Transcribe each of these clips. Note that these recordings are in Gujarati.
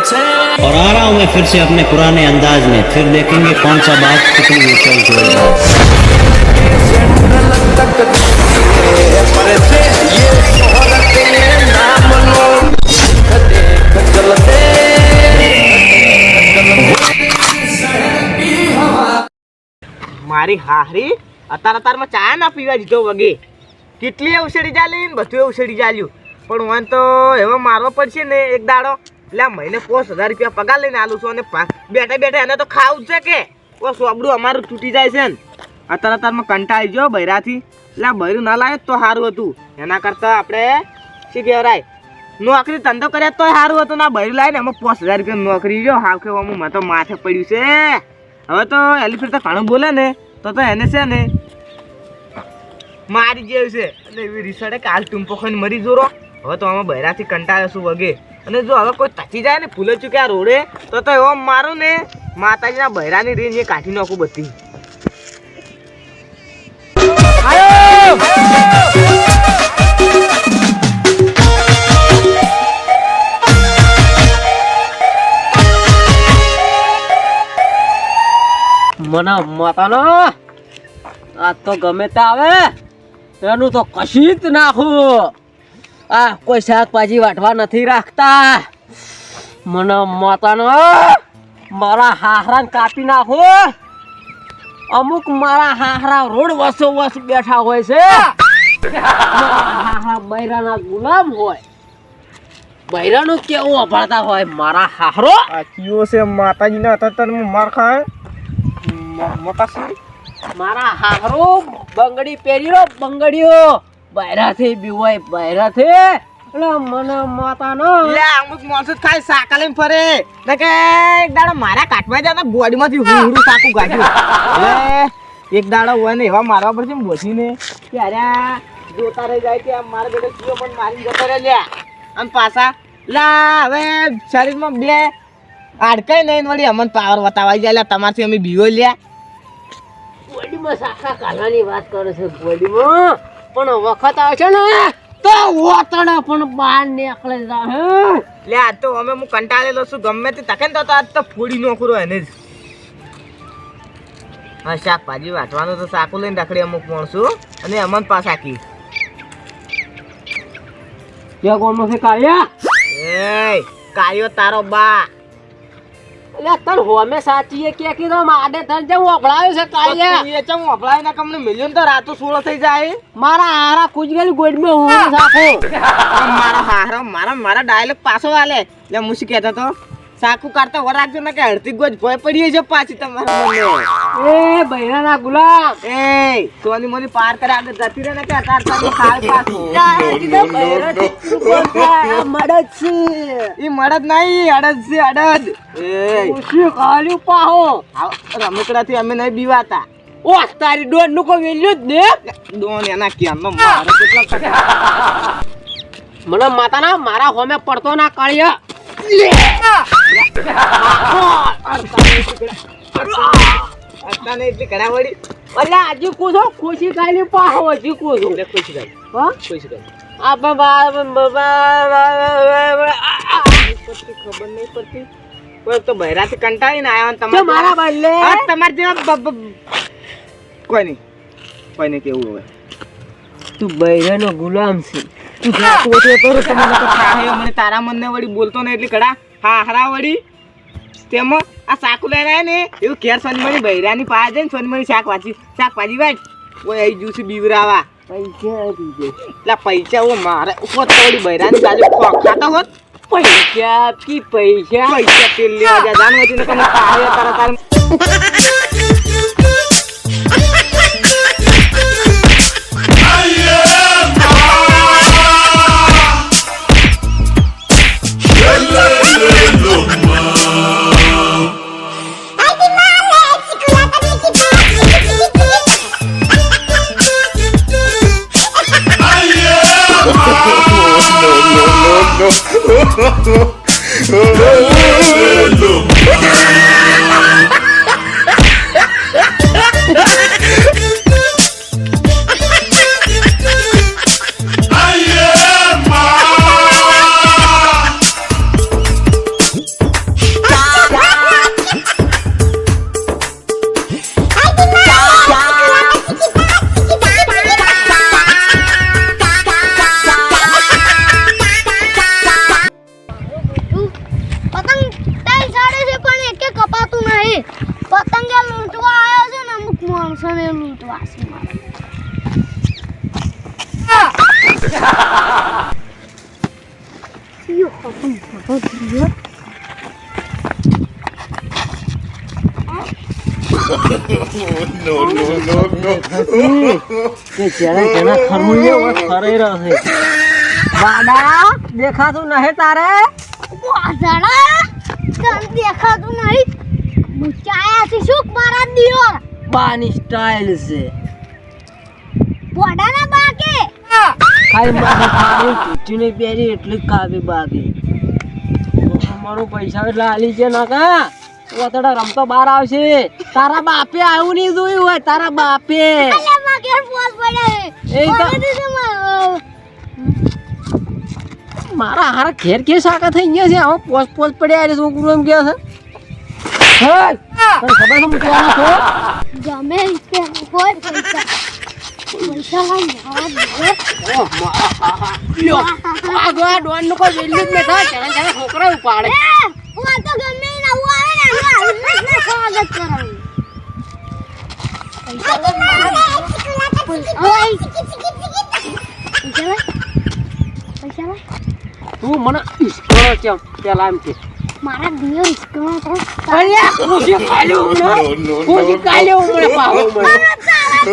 और आ रहा हूँ मैं फिर से अपने पुराने अंदाज में, फिर देखेंगे कौन सा बात कितनी ऊंचाई जोड़ता है। મારી હાહરી અત્યારમાં ચા ના પીવા દીધો વગે કેટલી ઉછળી ચાલી ને બધું ઉછળી ચાલ્યું પણ વાન તો એવો મારવો પડશે ને એક દાડો એટલે મહિને 5000 રૂપિયા પગાર લઈને આલું છું અને બેઠા બેઠા એને તો ખાવું જ છે કે ઓ સોબડું અમારું તૂટી જાય છે ને અત્યારમાં કંટાળી ગયો બૈરાથી એટલે બૈરું ના લાવે તો સારું હતું એના કરતાં આપણે શું કહેવાય નોકરી ધંધો કર્યા તો સારું હતું ના બૈરું લાવે ને એમાં 5000 રૂપિયા નોકરી જો હાવ કે મને તો માથે પડ્યું છે હવે તો એલિફેન્ટ તો ઘણું બોલે ને તો એને છે ને મારી જેવું છે અને એવી રીસડે કાલ ટૂંપો ખાઈને મરી જોરો હવે તો આમાં બહેરાથી કંટાળે છું વગે અને જો હવે કોઈ તચી જાય ને ભૂલે ચૂક્યા રોડે તો એવો મારું ને માતાજીના બહેરાની રેન્જ એ કાઢી નાખું બધી મને માતાનો આ તો ગમે તે આવે એનું તો કશી જ નાખું આ કોઈ શાકભાજી વાટવા નથી રાખતા મને માતાનો મારા હાહરાને કાપી નાખો અમુક મારા હાહરા રોડ વસો વસ બેઠા હોય છે હાહરા બૈરાના ગુલામ હોય બૈરાનું કેવું અભાળતા હોય મારા હાહરો આ કયો છે માતાજીના અત્યારમાં માર ખાય મારા હાહરો બંગડી પહેરીરો બંગડીઓ બૈરાથી બીવાય બૈરાથી એટલે મને માતાનો લે અમુક માણસો ખાય સાકા લઈને ફરે ને કે એક દાડો મારા કાટમાં જાય ને બોડીમાંથી હુંડું સાકું ગાડ્યું એટલે એક દાડો હોય ને એવા મારવા પડશે ને બોધીને કે અરે જોતા રહી જાય કે મારા બેટો કીયો પણ મારી જતો રહે લ્યા અને પાછા લા હવે શરીરમાં બે આડકાઈ નહીં વળી અમને પાવર બતાવાઈ જાય તમારથી અમે બીવો લ્યા બોડીમાં સાખા કાઢવાની વાત કરે છે બોડીમાં પણ વખત આવે છે ને તો ઓતડા પણ બહાર નીકળે હે લે આ તો અમે હું કંટાળેલો છું ગમે તે તકે ને તો આજ તો ફોડી નોખરો એને જ હા શાકભાજી વાટવાનું તો સાકું લઈને રખડી અમુક માણશું અને અમન પાછા કી ક્યાં કોણનો છે કાળિયા એ કાયો તારો બા એટલે તર હોમે સાચીએ કે કીધો માડે તર જે ઓભળાયો છે કાળિયા એ ચમ ઓભળાય ના કમને મિલિયન તો રાતો 16 થઈ જાય મારા હારા કુજગેલી ગોડમાં હું સાખો મારા ડાયલોગ પાછો આલે એટલે મુસી કહેતો તો સાકુ કાઢતા વર રાખજો ને કે હળતી ગોજ ભય પડીએ છે પાછી તમારા મને એ બૈરાના ગુલામ એ સોની મોની પાર કરે આગળ જતી રહે ને કે અતાર તમે ખાલ પાછું મડદ છે ઈ મડદ નહીં અડદ છે અડદ એ ખુશી ખાલી પાહો રમકડાથી અમે નહીં બીવાતા ઓ તારી ડોન નું કોઈ વેલ્યુ જ ને ડોન એના કેમનો મારે કેટલા મને માતાના મારા હોમે પડતો ના કાળિયા હજી કૂદો ખુશી ખાલી પાહો હજી કૂદો ખુશી થાય હા ખુશી થાય ખબર નહીં પડતી કોઈ તો બહેરાથી કંટાળીને આવ્યા મારા બદલે તમારે જેવા કોઈ નહીં કેવું હવે તું બૈરાનો ગુલામ છે મને તારા મનને વળી બોલતો ને એટલી કડા હા હરા વળી તેમાં આ શાકુ લઈને આવ્યા ને એવું ઘેર સોનમણી બૈરાની પાસે જઈને સોનમણી શાકભાજી વાટ ઓય અહીં જ્યુસી બીવરાવા પૈસા દીધે એટલે પૈસા ઓ મારે હોત તો વળી બૈરાની બાજુ ખાતા હોત પૈસા કી પૈસા તેલ લેવા જા જાણવું હતું ને તમે તારા કે જેને જેને ખરવું છે હવે ખરાઈ રહ્યો છે. વાડા દેખાતું નહે તારે? વાસણા તને દેખાતું નહીં. મુચાયાથી શું મારા દિયોર બાની સ્ટાઇલ છે. પોડાના બાકે ખાલી માથે ખાલી પીઠીને પહેરી એટલી જ કાપી બાકી. અમારો પૈસા એટલે આલી છે ના કા ઓતડા રમતો બહાર આવશે. તારા બાપે આવું નહીં જોયું હોય. તારા બાપે અલે માં ઘેર પોસ પડે એ તો- પોસ દીધું માં. મારા હારા ઘેર કે શાકા થઈ ગયા છે. આમાં પોસ પોસ પડ્યા એટલે છોકરું એમ કે છે. હે તને ખબર છે હું કહેવાનો છું? ગમે તે કોઈ પૈસા પૈસા લઈ મારા દિયોર. ઓહ લ્યો આ ગોયા ડોન નો કોઈ વેલ્યુ જ ન થાય. જણા જણા છોકરા ઉપાડે. હું તો ગમે ના હું આવે ને હું સ્વાગત કરાવું. પૈસા લઈ મારા પૈસા લઈ તું મને ઈશ્વર કેમ પેલા એમ કે મારા દિયોર ઇસ્કોનો તો અલ્યા ખુશી કાલ્યો ને ખુશી કાલ્યો મને પાવો મને મારા તારા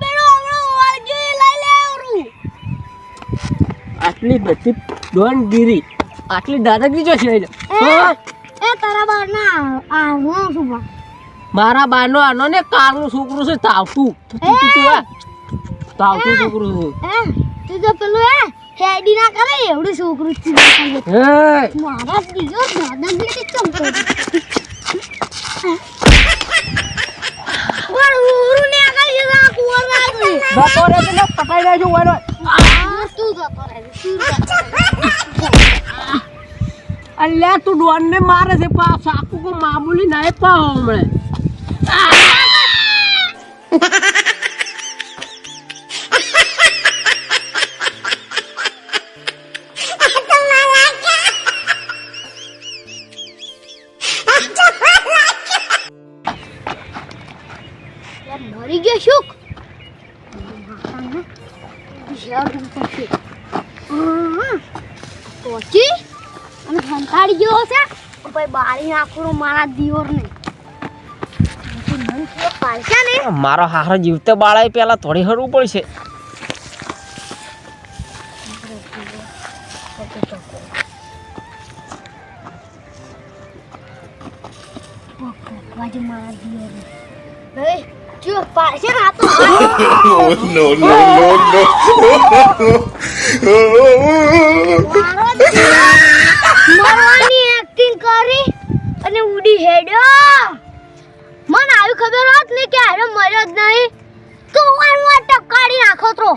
પેલો હમણો વાળજી લઈ લેવરું. આટલી બધી ડોનગીરી આટલી દાદાગીરી જો છે હા? એ તારા બારના આ હું શું બા મારા બાનો આનો ને કાળનું છોકરું છે તાવતું તાવતું છોકરું છે. તું તો પેલું હેડી ના કરે એવડું છોકરું છે. હે મારા દીજો દાદાગીરી ચમકો ઓર ઉરુ ને આગળ જરા કુવર લાગી બપોરે તને પટાઈ દેજો ઓલો તું જતો રહે તું જતો રહે. અલ્યા તું ડોન ને મારે છે પા સાકુ કો મામૂલી નહીં પાવ હમણે યાર મરી ગયો શુક પહોંચી અને સંતાડી ગયો છે પછી બાળી નાખું મારા દિયોરને પાલશે ને મારો હારો જીવતે બાળાય પેલા થોડી હરવું પડશે. બાજુ મારા દિયોરને હવે જો પાલશે ને આ તો મારો દિયોર મરવાની એક્ટિંગ કરી અને ઉડી હેડ્યો. મને આવી ખબર હોત ને કે આરે મર્યો જ નહીં તો હું ટપકાડી નાખો તો.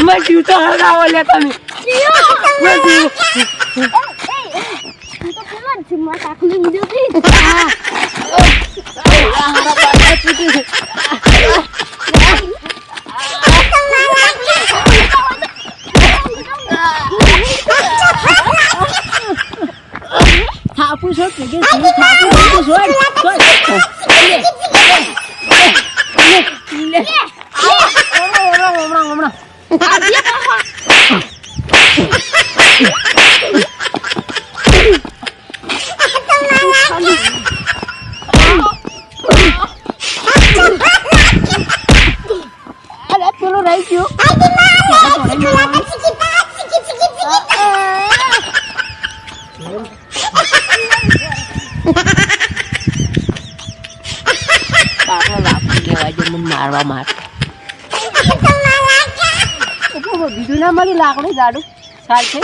મેં જીવતો હરગાવો લે તમે થાપુ છો કે થાપુ છો પેલો રહી ગયો મારવા માટે બીજું ના મળી લાકડું જાડું સાલ છે